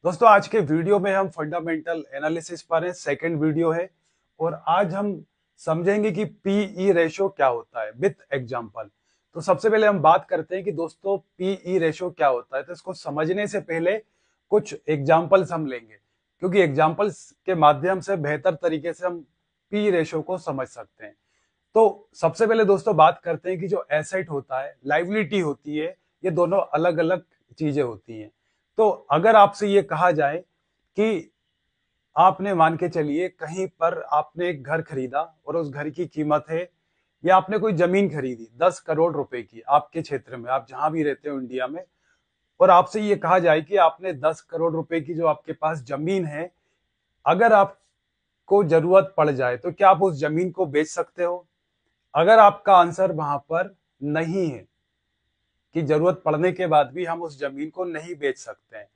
दोस्तों आज के वीडियो में हम फंडामेंटल एनालिसिस पर हैं, सेकंड वीडियो है। और आज हम समझेंगे कि पीई रेशो क्या होता है विथ एग्जांपल। तो सबसे पहले हम बात करते हैं कि दोस्तों पीई रेशो क्या होता है। तो इसको समझने से पहले कुछ एग्जांपल्स हम लेंगे, क्योंकि एग्जांपल्स के माध्यम से बेहतर तरीके से हम पी रेशो को समझ सकते हैं। तो सबसे पहले दोस्तों बात करते हैं कि जो एसेट होता है, लाइबिलिटी होती है, ये दोनों अलग अलग चीजें होती हैं। तो अगर आपसे ये कहा जाए कि आपने मान के चलिए कहीं पर आपने एक घर खरीदा और उस घर की कीमत है, या आपने कोई जमीन खरीदी 10 करोड़ रुपए की आपके क्षेत्र में, आप जहां भी रहते हो इंडिया में, और आपसे ये कहा जाए कि आपने 10 करोड़ रुपए की जो आपके पास जमीन है, अगर आपको जरूरत पड़ जाए तो क्या आप उस जमीन को बेच सकते हो? अगर आपका आंसर वहां पर नहीं है कि जरूरत पड़ने के बाद भी हम उस जमीन को नहीं बेच सकते हैं,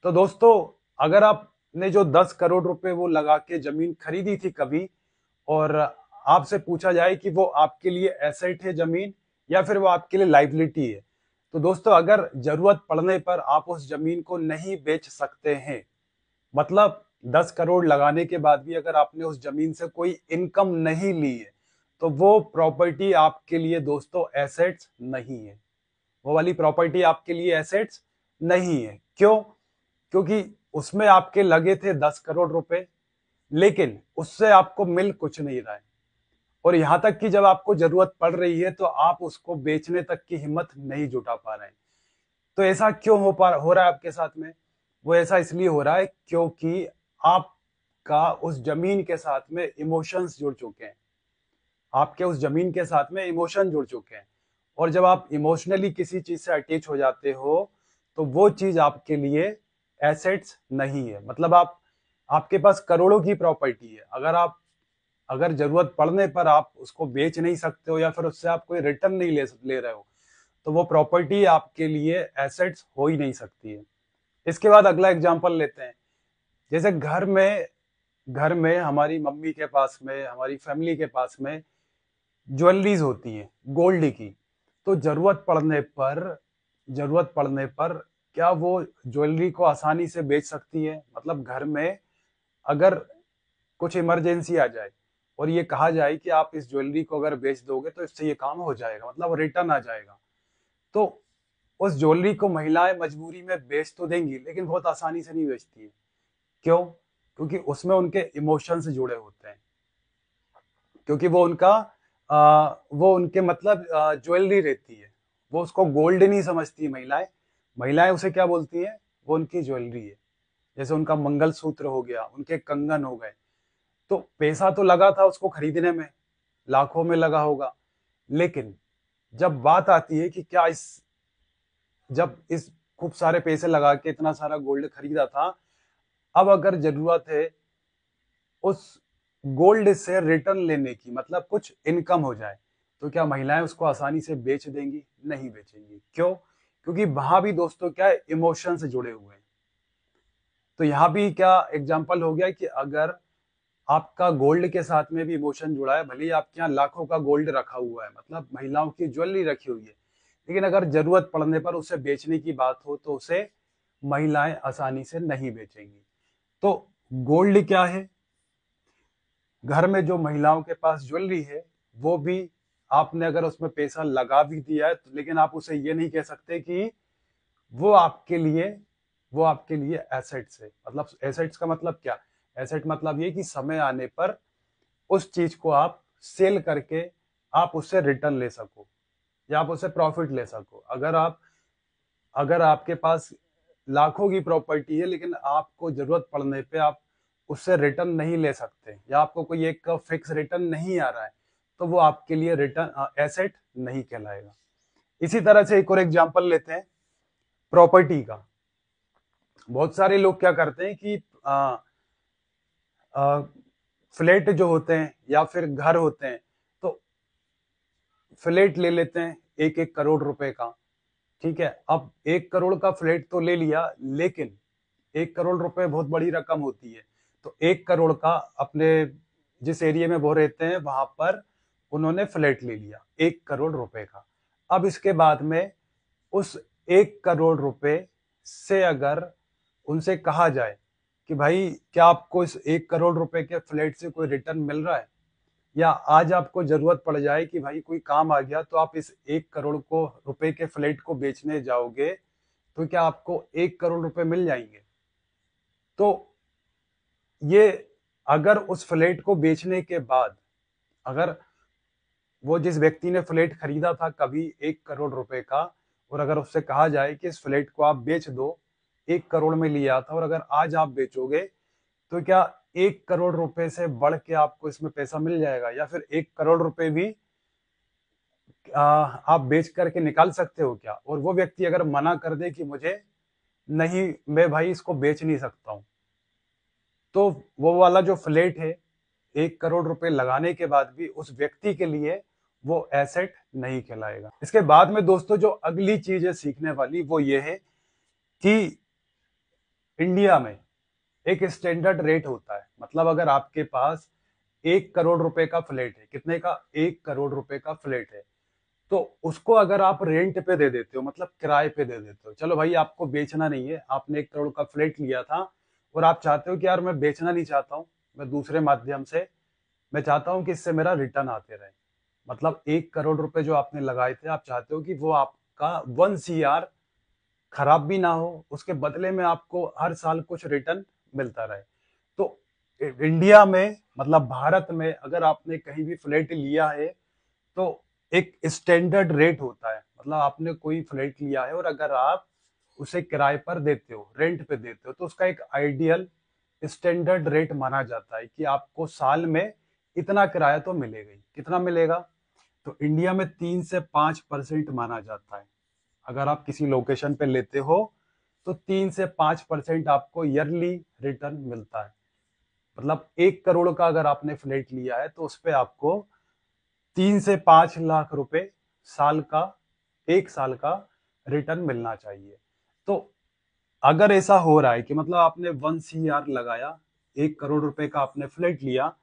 तो दोस्तों अगर आपने जो 10 करोड़ रुपए वो लगा के जमीन खरीदी थी कभी, और आपसे पूछा जाए कि वो आपके लिए एसेट है जमीन, या फिर वो आपके लिए लाइबिलिटी है, तो दोस्तों अगर जरूरत पड़ने पर आप उस जमीन को नहीं बेच सकते हैं, मतलब 10 करोड़ लगाने के बाद भी अगर आपने उस जमीन से कोई इनकम नहीं ली है, तो वो प्रॉपर्टी आपके लिए दोस्तों एसेट्स नहीं है। वो वाली प्रॉपर्टी आपके लिए एसेट्स नहीं है। क्यों? क्योंकि उसमें आपके लगे थे 10 करोड़ रुपए, लेकिन उससे आपको मिल कुछ नहीं रहा है, और यहां तक कि जब आपको जरूरत पड़ रही है तो आप उसको बेचने तक की हिम्मत नहीं जुटा पा रहे हैं। तो ऐसा क्यों हो रहा है आपके साथ में? वो ऐसा इसलिए हो रहा है क्योंकि आपका उस जमीन के साथ में इमोशंस जुड़ चुके हैं। आपके उस जमीन के साथ में इमोशन जुड़ चुके हैं, और जब आप इमोशनली किसी चीज से अटैच हो जाते हो तो वो चीज आपके लिए एसेट्स नहीं है। मतलब आपके पास करोड़ों की प्रॉपर्टी है, अगर जरूरत पड़ने पर आप उसको बेच नहीं सकते हो, या फिर उससे आप कोई रिटर्न नहीं ले रहे हो, तो वो प्रॉपर्टी आपके लिए एसेट्स हो ही नहीं सकती है। इसके बाद अगला एग्जांपल लेते हैं। जैसे घर में हमारी मम्मी के पास में, हमारी फैमिली के पास में ज्वेलरीज होती हैं गोल्ड की। तो जरूरत पड़ने पर क्या वो ज्वेलरी को आसानी से बेच सकती है? मतलब घर में अगर कुछ इमरजेंसी आ जाए और ये कहा जाए कि आप इस ज्वेलरी को अगर बेच दोगे तो इससे ये काम हो जाएगा, मतलब रिटर्न आ जाएगा, तो उस ज्वेलरी को महिलाएं मजबूरी में बेच तो देंगी, लेकिन बहुत आसानी से नहीं बेचती है। क्यों? क्योंकि उसमें उनके इमोशंस जुड़े होते हैं, क्योंकि वो उनके मतलब ज्वेलरी रहती है। वो उसको गोल्ड नहीं समझती महिलाएं। महिलाएं उसे क्या बोलती हैं? वो उनकी ज्वेलरी है। जैसे उनका मंगलसूत्र हो गया, उनके कंगन हो गए। तो पैसा तो लगा था उसको खरीदने में, लाखों में लगा होगा, लेकिन जब बात आती है कि जब इस खूब सारे पैसे लगा के इतना सारा गोल्ड खरीदा था, अब अगर जरूरत है उस गोल्ड से रिटर्न लेने की, मतलब कुछ इनकम हो जाए, तो क्या महिलाएं उसको आसानी से बेच देंगी? नहीं बेचेंगी। क्यों? क्योंकि वहां भी दोस्तों क्या है, इमोशन से जुड़े हुए हैं। तो यहाँ भी क्या एग्जाम्पल हो गया कि अगर आपका गोल्ड के साथ में भी इमोशन जुड़ा है, भले ही आपके यहाँ लाखों का गोल्ड रखा हुआ है, मतलब महिलाओं की ज्वेलरी रखी हुई है, लेकिन अगर जरूरत पड़ने पर उसे बेचने की बात हो तो उसे महिलाएं आसानी से नहीं बेचेंगी। तो गोल्ड क्या है? घर में जो महिलाओं के पास ज्वेलरी है, वो भी आपने अगर उसमें पैसा लगा भी दिया है तो, लेकिन आप उसे ये नहीं कह सकते कि वो आपके लिए वो आपके लिए एसेट्स है। मतलब एसेट्स का मतलब क्या? एसेट मतलब ये कि समय आने पर उस चीज को आप सेल करके आप उससे रिटर्न ले सको, या आप उससे प्रॉफिट ले सको। अगर आपके पास लाखों की प्रॉपर्टी है, लेकिन आपको जरूरत पड़ने पे आप उससे रिटर्न नहीं ले सकते, या आपको कोई एक फिक्स रिटर्न नहीं आ रहा है, तो वो आपके लिए रिटर्न एसेट नहीं कहलाएगा। इसी तरह से एक और एग्जांपल लेते हैं प्रॉपर्टी का। बहुत सारे लोग क्या करते हैं कि फ्लैट जो होते हैं या फिर घर होते हैं, तो फ्लैट ले लेते हैं 1-1 करोड़ रुपए का। ठीक है, अब 1 करोड़ का फ्लैट तो ले लिया, लेकिन 1 करोड़ रुपए बहुत बड़ी रकम होती है। तो 1 करोड़ का अपने जिस एरिया में वो रहते हैं वहां पर उन्होंने फ्लैट ले लिया 1 करोड़ रुपए का। अब इसके बाद में उस 1 करोड़ रुपए से अगर उनसे कहा जाए कि भाई क्या आपको इस 1 करोड़ रुपए के फ्लैट से कोई रिटर्न मिल रहा है, या आज आपको जरूरत पड़ जाए कि भाई कोई काम आ गया तो आप इस 1 करोड़ रुपए के फ्लैट को बेचने जाओगे, तो क्या आपको 1 करोड़ रुपए मिल जाएंगे? तो ये, अगर उस फ्लैट को बेचने के बाद, अगर वो जिस व्यक्ति ने फ्लैट खरीदा था कभी 1 करोड़ रुपए का, और अगर उससे कहा जाए कि इस फ्लैट को आप बेच दो, 1 करोड़ में लिया था और अगर आज आप बेचोगे, तो क्या 1 करोड़ रुपए से बढ़ के आपको इसमें पैसा मिल जाएगा, या फिर 1 करोड़ रुपए भी आप बेच करके निकाल सकते हो क्या? और वो व्यक्ति अगर मना कर दे कि मुझे नहीं, मैं भाई इसको बेच नहीं सकता हूं, तो वो वाला जो फ्लैट है 1 करोड़ रुपए लगाने के बाद भी उस व्यक्ति के लिए वो एसेट नहीं कहलाएगा। इसके बाद में दोस्तों जो अगली चीज है सीखने वाली, वो ये है कि इंडिया में एक स्टैंडर्ड रेट होता है। मतलब अगर आपके पास 1 करोड़ रुपए का फ्लैट है, कितने का? 1 करोड़ रुपए का फ्लैट है, तो उसको अगर आप रेंट पे दे देते हो, मतलब किराए पे दे देते हो, चलो भाई आपको बेचना नहीं है, आपने 1 करोड़ का फ्लैट लिया था और आप चाहते हो कि यार मैं बेचना नहीं चाहता हूँ, मैं दूसरे माध्यम से, मैं चाहता हूँ कि इससे मेरा रिटर्न आते रहे। मतलब 1 करोड़ रुपए जो आपने लगाए थे, आप चाहते हो कि वो आपका 1 CR खराब भी ना हो, उसके बदले में आपको हर साल कुछ रिटर्न मिलता रहे। तो इंडिया में, मतलब भारत में, अगर आपने कहीं भी फ्लैट लिया है तो एक स्टैंडर्ड रेट होता है। मतलब आपने कोई फ्लैट लिया है और अगर आप उसे किराए पर देते हो, रेंट पे देते हो, तो उसका एक आइडियल स्टैंडर्ड रेट माना जाता है कि आपको साल में इतना किराया तो मिलेगा ही। कितना मिलेगा? तो इंडिया में 3 से 5% माना जाता है। अगर आप किसी लोकेशन पे लेते हो तो 3 से 5% आपको ईयरली रिटर्न मिलता है। मतलब 1 करोड़ का अगर आपने फ्लैट लिया है तो उस पर आपको 3 से 5 लाख रुपए साल का, 1 साल का रिटर्न मिलना चाहिए। तो अगर ऐसा हो रहा है कि मतलब आपने 1 CR लगाया, 1 करोड़ रुपए का आपने फ्लैट लिया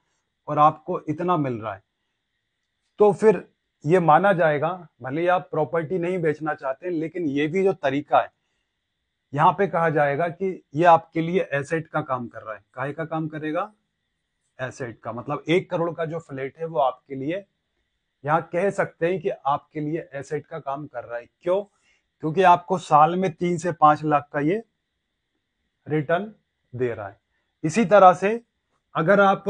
और आपको इतना मिल रहा है, तो फिर ये माना जाएगा, भले ही आप प्रॉपर्टी नहीं बेचना चाहते, लेकिन ये भी जो तरीका है, यहाँ पे कहा जाएगा कि ये आपके लिए एसेट का काम कर रहा है। काहे का काम करेगा? एसेट का। मतलब 1 करोड़ का जो फ्लैट है वो आपके लिए, यहाँ कह सकते हैं कि आपके लिए एसेट का काम कर रहा है। क्यों? क्योंकि आपको साल में 3 से 5 लाख का ये रिटर्न दे रहा है। इसी तरह से अगर आप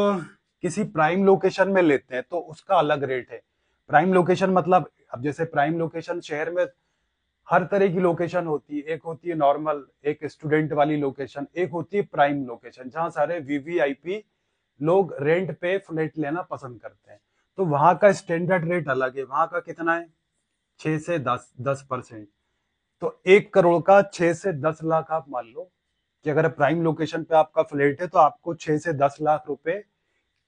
किसी प्राइम लोकेशन में लेते हैं तो उसका अलग रेट है। प्राइम लोकेशन मतलब, अब जैसे प्राइम लोकेशन शहर में हर तरह की लोकेशन होती है। एक होती है नॉर्मल, एक स्टूडेंट वाली लोकेशन, एक होती है प्राइम लोकेशन जहां सारे वीवीआईपी लोग रेंट पे फ्लैट लेना पसंद करते हैं। तो वहां का स्टैंडर्ड रेट अलग है। वहां का कितना है? 6 से 10%। तो 1 करोड़ का 6 से 10 लाख आप मान लो कि अगर प्राइम लोकेशन पे आपका फ्लैट है तो आपको 6 से 10 लाख रुपए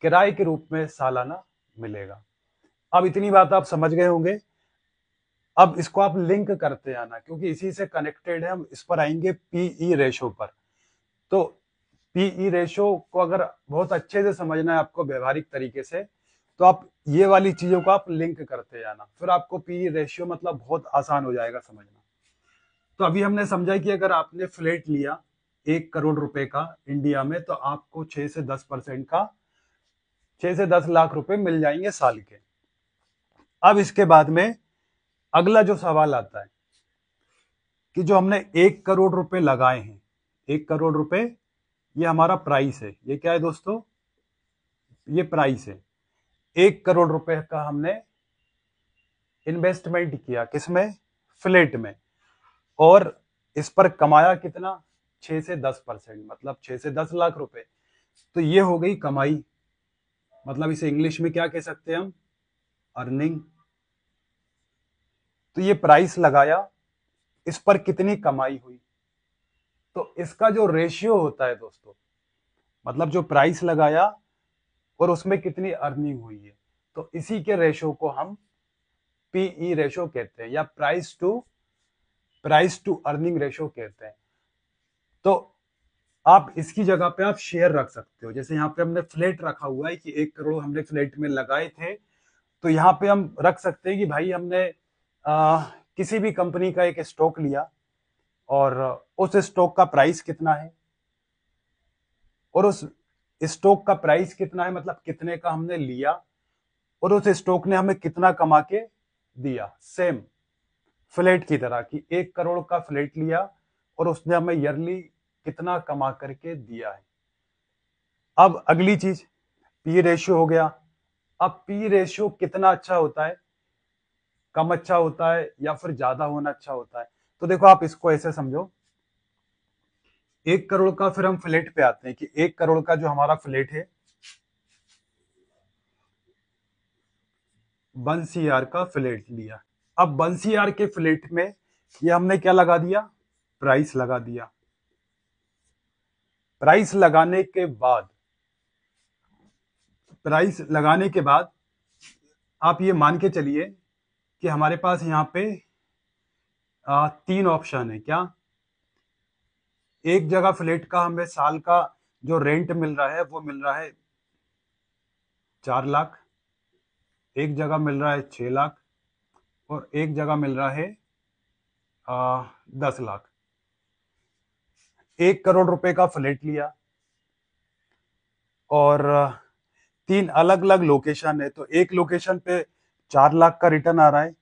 किराए के रूप में सालाना मिलेगा। अब इतनी बात आप समझ गए होंगे। अब इसको आप लिंक करते आना, क्योंकि इसी से कनेक्टेड है। हम इस पर आएंगे पीई रेशो पर। तो पीई रेशो को अगर बहुत अच्छे से समझना है आपको व्यवहारिक तरीके से, तो आप ये वाली चीजों को आप लिंक करते जाना, फिर आपको पीई रेशियो मतलब बहुत आसान हो जाएगा समझना। तो अभी हमने समझा कि अगर आपने फ्लैट लिया 1 करोड़ रुपए का इंडिया में, तो आपको 6 से 10% का 6 से 10 लाख रुपए मिल जाएंगे साल के। अब इसके बाद में अगला जो सवाल आता है कि जो हमने 1 करोड़ रुपए लगाए हैं, 1 करोड़ रुपए ये हमारा प्राइस है। ये क्या है दोस्तों? ये प्राइस है। 1 करोड़ रुपए का हमने इन्वेस्टमेंट किया, किसमें? फ्लैट में। और इस पर कमाया कितना? 6 से 10%, मतलब 6 से 10 लाख रुपए। तो ये हो गई कमाई। मतलब इसे इंग्लिश में क्या कह सकते हैं हम? अर्निंग। तो ये प्राइस लगाया, इस पर कितनी कमाई हुई, तो इसका जो रेशियो होता है दोस्तों, मतलब जो प्राइस लगाया और उसमें कितनी अर्निंग हुई है, तो इसी के रेशियो को हम पीई रेशियो कहते हैं, या प्राइस टू अर्निंग रेशियो कहते हैं। तो आप इसकी जगह पे आप शेयर रख सकते हो। जैसे यहाँ पे हमने फ्लैट रखा हुआ है कि 1 करोड़ हमने फ्लैट में लगाए थे, तो यहाँ पे हम रख सकते हैं कि भाई हमने किसी भी कंपनी का एक स्टॉक लिया, और उस स्टॉक का प्राइस कितना है, और उस स्टॉक का प्राइस कितना है मतलब कितने का हमने लिया, और उस स्टॉक ने हमें कितना कमा के दिया। सेम फ्लैट की तरह कि 1 करोड़ का फ्लैट लिया और उसने हमें ईयरली कितना कमा करके दिया है। अब अगली चीज पी रेशियो हो गया। अब पी रेशियो कितना अच्छा होता है, कम अच्छा होता है या फिर ज्यादा होना अच्छा होता है। तो देखो आप इसको ऐसे समझो, 1 करोड़ का, फिर हम फ्लैट पे आते हैं कि 1 करोड़ का जो हमारा फ्लैट है 1 CR का फ्लैट लिया। अब 1 CR के फ्लैट में ये हमने क्या लगा दिया, प्राइस लगा दिया। प्राइस लगाने के बाद, प्राइस लगाने के बाद आप ये मान के चलिए कि हमारे पास यहाँ पे 3 ऑप्शन है। क्या, एक जगह फ्लैट का हमें साल का जो रेंट मिल रहा है वो मिल रहा है 4 लाख, एक जगह मिल रहा है 6 लाख, और एक जगह मिल रहा है 10 लाख। 1 करोड़ रुपए का फ्लैट लिया और 3 अलग अलग लोकेशन है, तो एक लोकेशन पे 4 लाख का रिटर्न आ रहा है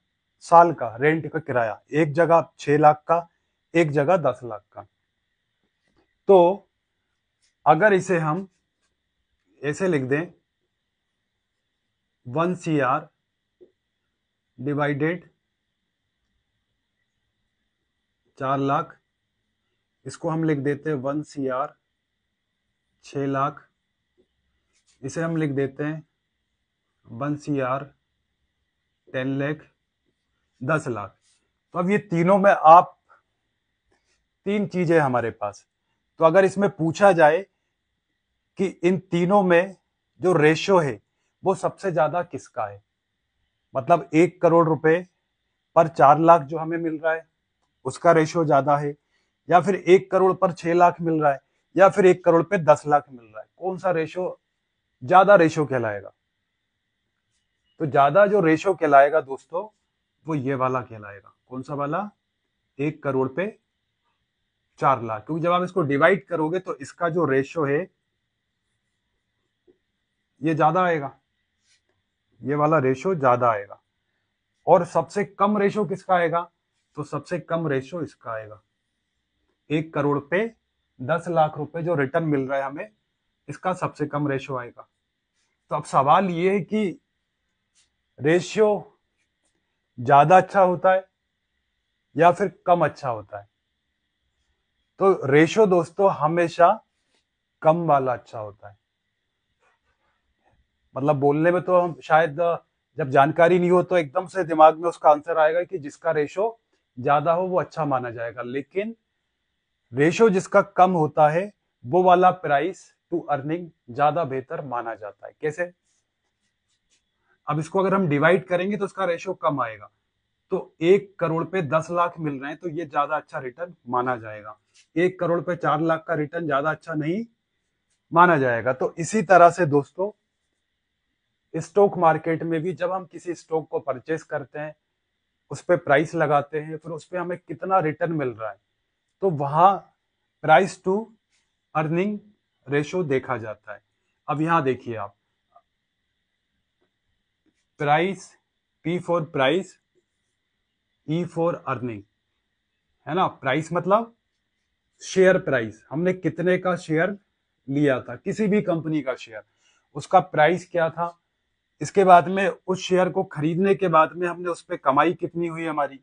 साल का रेंट का किराया, एक जगह 6 लाख का, एक जगह 10 लाख का। तो अगर इसे हम ऐसे लिख दें 1 CR डिवाइडेड 4 लाख, इसको हम लिख देते हैं 1 CR 6 लाख, इसे हम लिख देते हैं 1 CR 10 लाख 10 लाख। तो अब ये तीनों में आप, 3 चीजें हमारे पास, तो अगर इसमें पूछा जाए कि इन तीनों में जो रेशो है वो सबसे ज्यादा किसका है, मतलब 1 करोड़ रुपए पर 4 लाख जो हमें मिल रहा है उसका रेशो ज्यादा है, या फिर 1 करोड़ पर 6 लाख मिल रहा है, या फिर 1 करोड़ पे 10 लाख मिल रहा है, कौन सा रेशो ज्यादा रेशो कहलाएगा। तो ज्यादा जो रेशो कहलाएगा दोस्तों वो ये वाला कहलाएगा। कौन सा वाला, 1 करोड़ पे 4 लाख, क्योंकि जब आप इसको डिवाइड करोगे तो इसका जो रेशो है ये ज्यादा आएगा, ये वाला रेशो ज्यादा आएगा। और सबसे कम रेशो किसका आएगा, तो सबसे कम रेशो इसका आएगा। 1 करोड़ पे 10 लाख रुपए जो रिटर्न मिल रहा है हमें, इसका सबसे कम रेशो आएगा। तो अब सवाल ये है कि रेशियो ज्यादा अच्छा होता है या फिर कम अच्छा होता है। तो रेशियो दोस्तों हमेशा कम वाला अच्छा होता है। मतलब बोलने में तो हम शायद जब जानकारी नहीं हो तो एकदम से दिमाग में उसका आंसर आएगा कि जिसका रेशो ज्यादा हो वो अच्छा माना जाएगा, लेकिन रेशो जिसका कम होता है वो वाला प्राइस टू अर्निंग ज्यादा बेहतर माना जाता है। कैसे, अब इसको अगर हम डिवाइड करेंगे तो उसका रेशो कम आएगा। तो 1 करोड़ पे 10 लाख मिल रहे हैं तो ये ज्यादा अच्छा रिटर्न माना जाएगा, 1 करोड़ पे 4 लाख का रिटर्न ज्यादा अच्छा नहीं माना जाएगा। तो इसी तरह से दोस्तों स्टॉक मार्केट में भी जब हम किसी स्टॉक को परचेस करते हैं, उस पर प्राइस लगाते हैं, फिर उस पर हमें कितना रिटर्न मिल रहा है, तो वहां प्राइस टू अर्निंग रेशो देखा जाता है। अब यहां देखिए आप, price, P for price, E for earning, है ना। प्राइस मतलब शेयर प्राइस, हमने कितने का शेयर लिया था, किसी भी कंपनी का शेयर, उसका प्राइस क्या था। इसके बाद में उस शेयर को खरीदने के बाद में हमने उस पर कमाई कितनी हुई हमारी,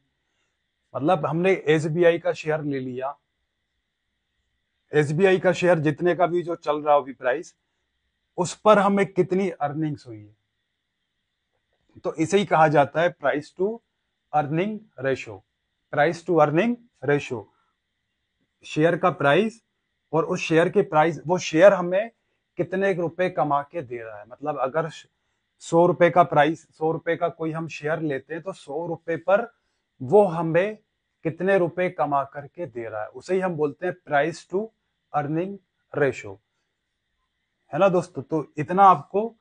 मतलब हमने एसबीआई का शेयर ले लिया, एसबीआई का शेयर जितने का भी जो चल रहा हो अभी प्राइस, उस पर हमें कितनी अर्निंग्स हुई है। तो इसे ही कहा जाता है price to earning ratio. Price to earning ratio, share का प्राइस और उस शेयर के प्राइस, वो शेयर हमें कितने रुपए कमा के दे रहा है। मतलब अगर 100 रुपए का प्राइस, 100 रुपए का कोई हम शेयर लेते हैं तो 100 रुपए पर वो हमें कितने रुपए कमा करके दे रहा है, उसे ही हम बोलते हैं प्राइस टू अर्निंग रेशो, है ना दोस्तों। तो इतना आपको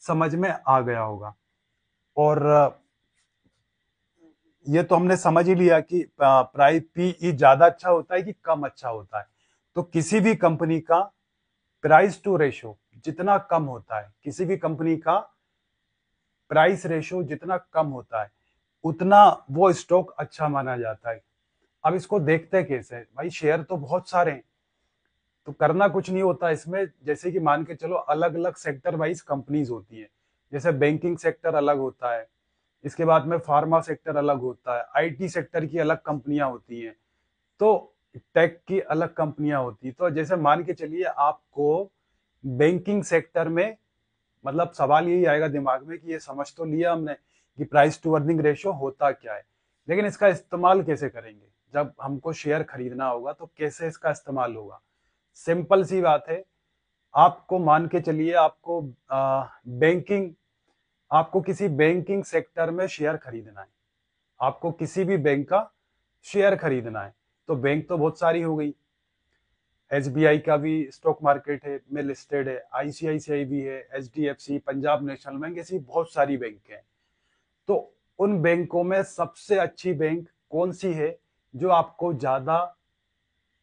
समझ में आ गया होगा। और ये तो हमने समझ ही लिया कि प्राइस पीई ज्यादा अच्छा होता है कि कम अच्छा होता है। तो किसी भी कंपनी का प्राइस टू रेशो जितना कम होता है, किसी भी कंपनी का प्राइस रेशो जितना कम होता है, उतना वो स्टॉक अच्छा माना जाता है। अब इसको देखते कैसे हैं? भाई शेयर तो बहुत सारे हैं, तो करना कुछ नहीं होता इसमें। जैसे कि मान के चलो अलग अलग सेक्टर वाइज कंपनीज होती है। जैसे बैंकिंग सेक्टर अलग होता है, इसके बाद में फार्मा सेक्टर अलग होता है, आईटी सेक्टर की अलग कंपनियां होती हैं, तो टेक की अलग कंपनियां होती हैं। तो जैसे मान के चलिए आपको बैंकिंग सेक्टर में, मतलब सवाल यही आएगा दिमाग में कि ये समझ तो लिया हमने कि प्राइस टू अर्निंग रेशियो होता क्या है, लेकिन इसका इस्तेमाल कैसे करेंगे? जब हमको शेयर खरीदना होगा तो कैसे इसका इस्तेमाल होगा? सिंपल सी बात है। आपको मान के चलिए आपको बैंकिंग आपको किसी बैंकिंग सेक्टर में शेयर खरीदना है, आपको किसी भी बैंक का शेयर खरीदना है। तो बैंक तो बहुत सारी हो गई, एसबीआई का भी स्टॉक मार्केट है में लिस्टेड है, आईसीआईसीआई भी है, एचडीएफसी, पंजाब नेशनल बैंक, ऐसी बहुत सारी बैंक है। तो उन बैंकों में सबसे अच्छी बैंक कौन सी है जो आपको ज्यादा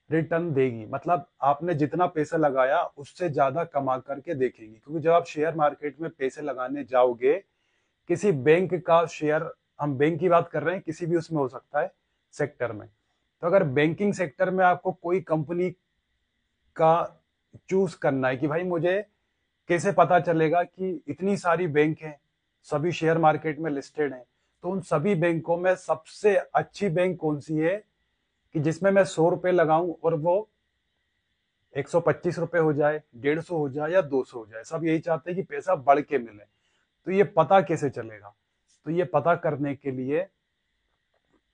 रिटर्न देगी, मतलब आपने जितना पैसा लगाया उससे ज्यादा कमा करके देखेंगी? क्योंकि जब आप शेयर मार्केट में पैसे लगाने जाओगे, किसी बैंक का शेयर, हम बैंक की बात कर रहे हैं, किसी भी उसमें हो सकता है सेक्टर में, तो अगर बैंकिंग सेक्टर में आपको कोई कंपनी का चूज करना है कि भाई मुझे कैसे पता चलेगा कि इतनी सारी बैंक हैं, सभी शेयर मार्केट में लिस्टेड हैं, तो उन सभी बैंकों में सबसे अच्छी बैंक कौन सी है कि जिसमें मैं 100 रुपए लगाऊं और वो 125 रुपए हो जाए, 150 हो जाए या 200 हो जाए, सब यही चाहते हैं कि पैसा बढ़ के मिले। तो ये पता कैसे चलेगा? तो ये पता करने के लिए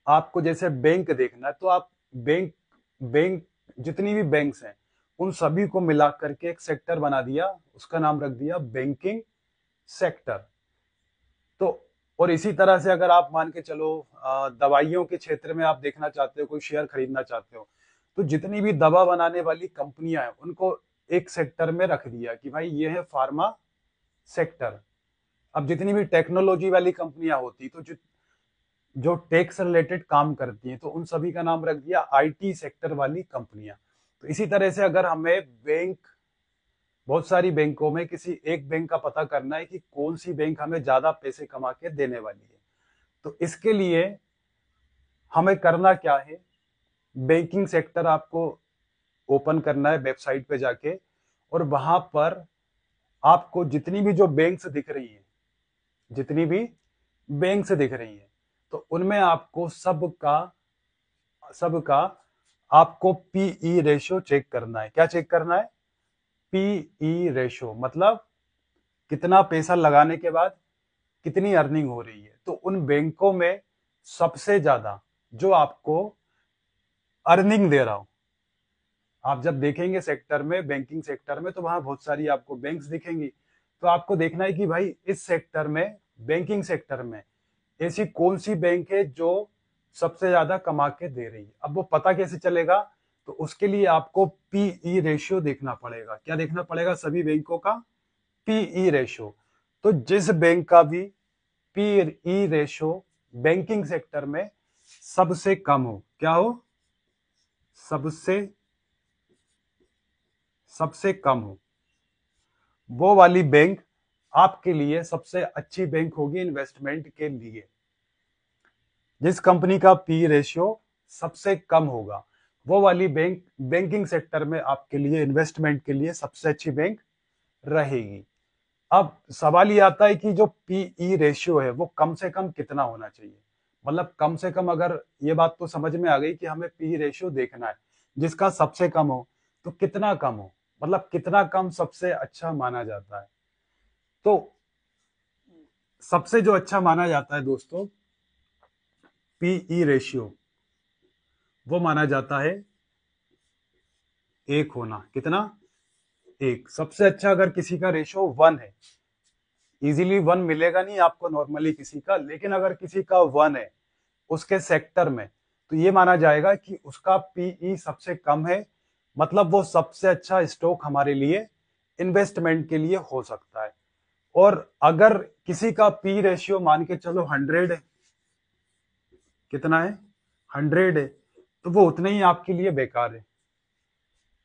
आपको जैसे बैंक देखना है, तो आप बैंक बैंक जितनी भी बैंक्स हैं उन सभी को मिला करके एक सेक्टर बना दिया, उसका नाम रख दिया बैंकिंग सेक्टर। तो और इसी तरह से अगर आप मान के चलो दवाइयों के क्षेत्र में आप देखना चाहते हो, कोई शेयर खरीदना चाहते हो, तो जितनी भी दवा बनाने वाली कंपनियां हैं उनको एक सेक्टर में रख दिया कि भाई ये है फार्मा सेक्टर। अब जितनी भी टेक्नोलॉजी वाली कंपनियां होती, तो जो टेक से रिलेटेड काम करती हैं, तो उन सभी का नाम रख दिया आईटी सेक्टर वाली कंपनियां। तो इसी तरह से अगर हमें बैंक, बहुत सारी बैंकों में किसी एक बैंक का पता करना है कि कौन सी बैंक हमें ज्यादा पैसे कमा के देने वाली है, तो इसके लिए हमें करना क्या है? बैंकिंग सेक्टर आपको ओपन करना है वेबसाइट पे जाके, और वहां पर आपको जितनी भी जो बैंक्स दिख रही है, जितनी भी बैंक्स दिख रही है, तो उनमें आपको सबका आपको पीई रेशियो चेक करना है। क्या चेक करना है? पीई रेशियो, मतलब कितना पैसा लगाने के बाद कितनी अर्निंग हो रही है। तो उन बैंकों में सबसे ज्यादा जो आपको अर्निंग दे रहा हो, आप जब देखेंगे सेक्टर में, बैंकिंग सेक्टर में, तो वहां बहुत सारी आपको बैंक्स दिखेंगी। तो आपको देखना है कि भाई इस सेक्टर में, बैंकिंग सेक्टर में, ऐसी कौन सी बैंक है जो सबसे ज्यादा कमा के दे रही है। अब वो पता कैसे चलेगा? तो उसके लिए आपको पीई रेशियो देखना पड़ेगा। क्या देखना पड़ेगा? सभी बैंकों का पीई रेशियो। तो जिस बैंक का भी पीई रेशियो बैंकिंग सेक्टर में सबसे कम हो, क्या हो? सबसे सबसे कम हो, वो वाली बैंक आपके लिए सबसे अच्छी बैंक होगी इन्वेस्टमेंट के लिए। जिस कंपनी का पी रेशियो सबसे कम होगा, वो वाली बैंक बैंकिंग सेक्टर में आपके लिए इन्वेस्टमेंट के लिए सबसे अच्छी बैंक रहेगी। अब सवाल ये आता है कि जो पीई रेशियो है वो कम से कम कितना होना चाहिए? मतलब कम से कम, अगर ये बात तो समझ में आ गई कि हमें पी रेशियो देखना है जिसका सबसे कम हो, तो कितना कम हो, मतलब कितना कम सबसे अच्छा माना जाता है? तो सबसे जो अच्छा माना जाता है दोस्तों, पीई रेशियो, वो माना जाता है एक होना। कितना? एक। सबसे अच्छा अगर किसी का रेशियो 1 है, इजीली 1 मिलेगा नहीं आपको नॉर्मली किसी का, लेकिन अगर किसी का 1 है उसके सेक्टर में, तो ये माना जाएगा कि उसका पीई सबसे कम है, मतलब वो सबसे अच्छा स्टॉक हमारे लिए इन्वेस्टमेंट के लिए हो सकता है। और अगर किसी का पी रेशियो मान के चलो 100 है, कितना है, 100 है, तो वो उतने ही आपके लिए बेकार है।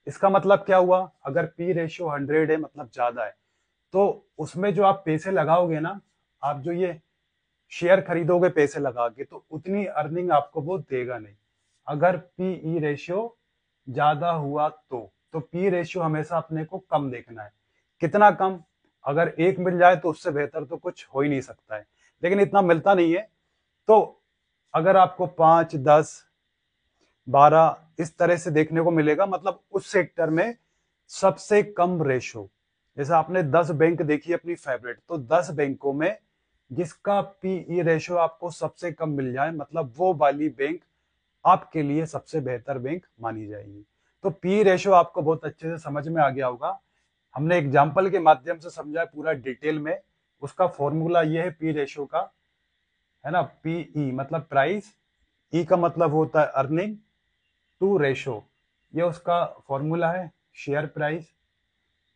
इसका मतलब क्या हुआ, अगर पी रेशियो 100 है मतलब ज्यादा है, तो उसमें जो आप पैसे लगाओगे ना, आप जो ये शेयर खरीदोगे पैसे लगा के, तो उतनी अर्निंग आपको वो देगा नहीं। अगर पीई रेशियो ज्यादा हुआ तो पी रेशियो हमेशा अपने को कम देखना है। कितना कम, अगर 1 मिल जाए तो उससे बेहतर तो कुछ हो ही नहीं सकता है, लेकिन इतना मिलता नहीं है। तो अगर आपको 5, 10, 12 इस तरह से देखने को मिलेगा, मतलब उस सेक्टर में सबसे कम रेशो। जैसे आपने 10 बैंक देखी अपनी फेवरेट, तो 10 बैंकों में जिसका पीई रेशियो आपको सबसे कम मिल जाए, मतलब वो वाली बैंक आपके लिए सबसे बेहतर बैंक मानी जाएगी। तो पी रेशियो आपको बहुत अच्छे से समझ में आ गया होगा। हमने एग्जाम्पल के माध्यम से समझा है पूरा डिटेल में। उसका फॉर्मूला ये है पी रेशियो का, है ना, पीई मतलब प्राइस, ई का मतलब होता है अर्निंग, टू रेशो, ये उसका फॉर्मूला है। शेयर प्राइस,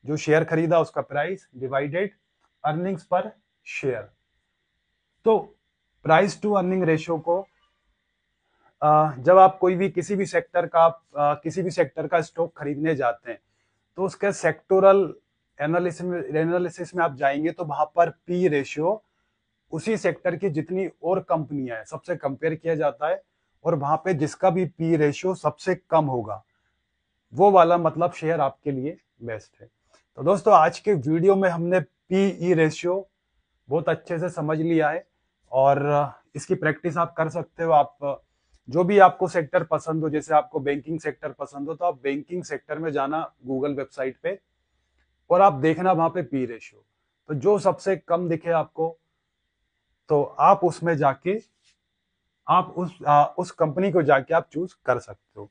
जो शेयर खरीदा उसका प्राइस, डिवाइडेड अर्निंग्स पर शेयर। तो प्राइस टू अर्निंग रेशो को जब आप कोई भी किसी भी सेक्टर का किसी भी सेक्टर का स्टॉक खरीदने जाते हैं, तो उसके सेक्टोरल एनालिसिस में आप जाएंगे, तो वहां पर पी रेशियो उसी सेक्टर की जितनी और कंपनियां हैं सबसे कंपेयर किया जाता है, और वहां पे जिसका भी पी रेशियो सबसे कम होगा वो वाला मतलब शेयर आपके लिए बेस्ट है। तो दोस्तों आज के वीडियो में हमने पीई रेशियो बहुत अच्छे से समझ लिया है, और इसकी प्रैक्टिस आप कर सकते हो। आप जो भी आपको सेक्टर पसंद हो, जैसे आपको बैंकिंग सेक्टर पसंद हो, तो आप बैंकिंग सेक्टर में जाना गूगल वेबसाइट पे, और आप देखना वहां पे पी रेशियो, तो जो सबसे कम दिखे आपको, तो आप उसमें जाके आप उस कंपनी को जाके आप चूज कर सकते हो।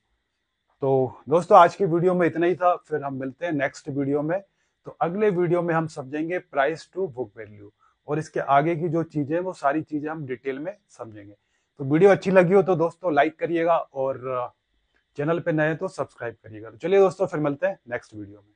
तो दोस्तों आज की वीडियो में इतना ही था, फिर हम मिलते हैं नेक्स्ट वीडियो में। तो अगले वीडियो में हम समझेंगे प्राइस टू बुक वैल्यू, और इसके आगे की जो चीजें वो सारी चीजें हम डिटेल में समझेंगे। तो वीडियो अच्छी लगी हो तो दोस्तों लाइक करिएगा, और चैनल पे नए तो सब्सक्राइब करिएगा। तो चलिए दोस्तों फिर मिलते हैं नेक्स्ट वीडियो में।